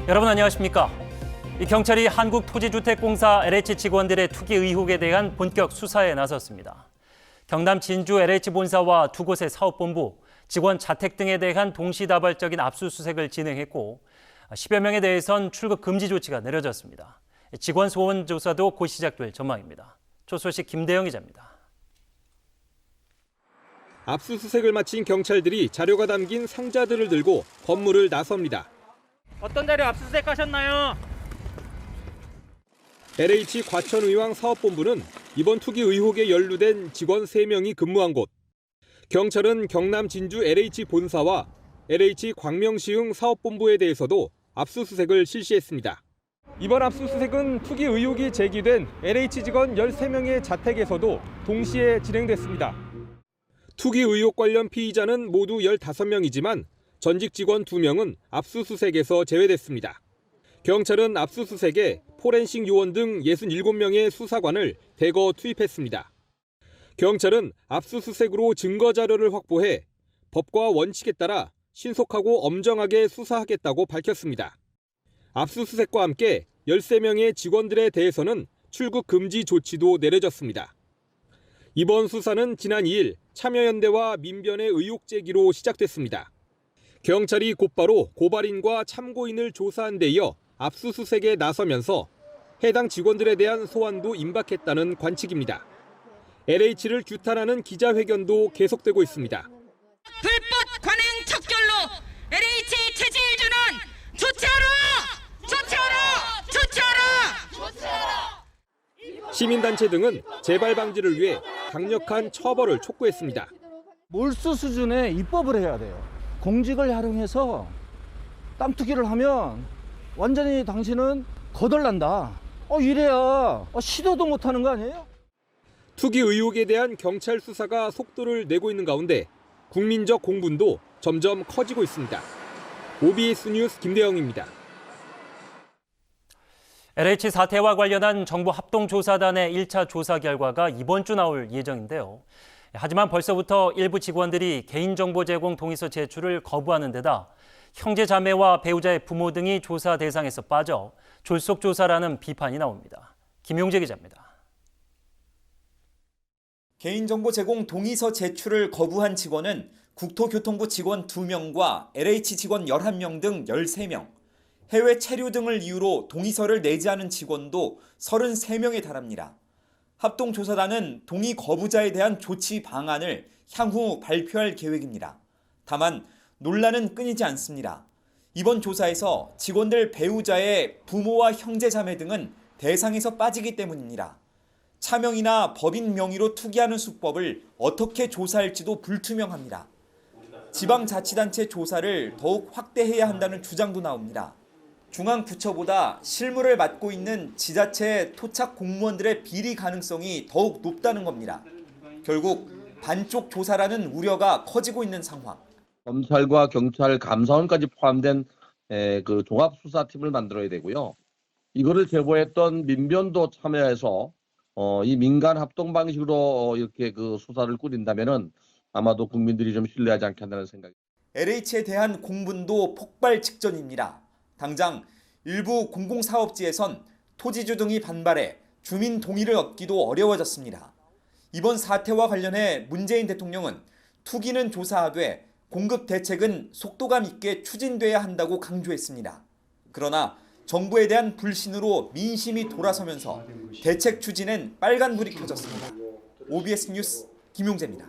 여러분 안녕하십니까? 경찰이 한국토지주택공사 LH 직원들의 투기 의혹에 대한 본격 수사에 나섰습니다. 경남 진주 LH 본사와 두 곳의 사업본부, 직원 자택 등에 대한 동시다발적인 압수수색을 진행했고 10여 명에 대해선 출국 금지 조치가 내려졌습니다. 직원 소환 조사도 곧 시작될 전망입니다. 조소식 김대영 기자입니다. 압수수색을 마친 경찰들이 자료가 담긴 상자들을 들고 건물을 나섭니다. 어떤 자료 압수수색하셨나요? LH 과천의왕 사업본부는 이번 투기 의혹에 연루된 직원 3명이 근무한 곳. 경찰은 경남 진주 LH 본사와 LH 광명시흥 사업본부에 대해서도 압수수색을 실시했습니다. 이번 압수수색은 투기 의혹이 제기된 LH 직원 13명의 자택에서도 동시에 진행됐습니다. 투기 의혹 관련 피의자는 모두 15명이지만 전직 직원 2명은 압수수색에서 제외됐습니다. 경찰은 압수수색에 포렌식 요원 등 67명의 수사관을 대거 투입했습니다. 경찰은 압수수색으로 증거 자료를 확보해 법과 원칙에 따라 신속하고 엄정하게 수사하겠다고 밝혔습니다. 압수수색과 함께 13명의 직원들에 대해서는 출국 금지 조치도 내려졌습니다. 이번 수사는 지난 2일 참여연대와 민변의 의혹 제기로 시작됐습니다. 경찰이 곧바로 고발인과 참고인을 조사한 데 이어 압수수색에 나서면서 해당 직원들에 대한 소환도 임박했다는 관측입니다. LH를 규탄하는 기자회견도 계속되고 있습니다. 불법 관행 척결로 LH 체질주는 조치하라! 시민단체 등은 재발 방지를 위해 강력한 처벌을 촉구했습니다. 몰수 수준의 입법을 해야 돼요. 공직을 활용해서 땅 투기를 하면 완전히 당신은 거덜난다. 이래야 시도도 못하는 거 아니에요? 투기 의혹에 대한 경찰 수사가 속도를 내고 있는 가운데 국민적 공분도 점점 커지고 있습니다. OBS 뉴스 김대영입니다. LH 사태와 관련한 정부 합동조사단의 1차 조사 결과가 이번 주 나올 예정인데요. 하지만 벌써부터 일부 직원들이 개인정보 제공 동의서 제출을 거부하는 데다 형제 자매와 배우자의 부모 등이 조사 대상에서 빠져 졸속 조사라는 비판이 나옵니다. 김용재 기자입니다. 개인정보 제공 동의서 제출을 거부한 직원은 국토교통부 직원 2명과 LH 직원 11명 등 13명, 해외 체류 등을 이유로 동의서를 내지 않은 직원도 33명에 달합니다. 합동조사단은 동의 거부자에 대한 조치 방안을 향후 발표할 계획입니다. 다만 논란은 끊이지 않습니다. 이번 조사에서 직원들 배우자의 부모와 형제 자매 등은 대상에서 빠지기 때문입니다. 차명이나 법인 명의로 투기하는 수법을 어떻게 조사할지도 불투명합니다. 지방자치단체 조사를 더욱 확대해야 한다는 주장도 나옵니다. 중앙부처보다 실무를 맡고 있는 지자체 토착 공무원들의 비리 가능성이 더욱 높다는 겁니다. 결국 반쪽 조사라는 우려가 커지고 있는 상황. 검찰과 경찰, 감사원까지 포함된 그 종합수사팀을 만들어야 되고요. 이거를 제보했던 민변도 참여해서 이 민간 합동 방식으로 이렇게 그 수사를 꾸린다면은 아마도 국민들이 좀 신뢰하지 않겠다는 생각이. LH에 대한 공분도 폭발 직전입니다. 당장 일부 공공사업지에선 토지주 등이 반발해 주민 동의를 얻기도 어려워졌습니다. 이번 사태와 관련해 문재인 대통령은 투기는 조사하되 공급 대책은 속도감 있게 추진돼야 한다고 강조했습니다. 그러나 정부에 대한 불신으로 민심이 돌아서면서 대책 추진엔 빨간불이 켜졌습니다. OBS 뉴스 김용재입니다.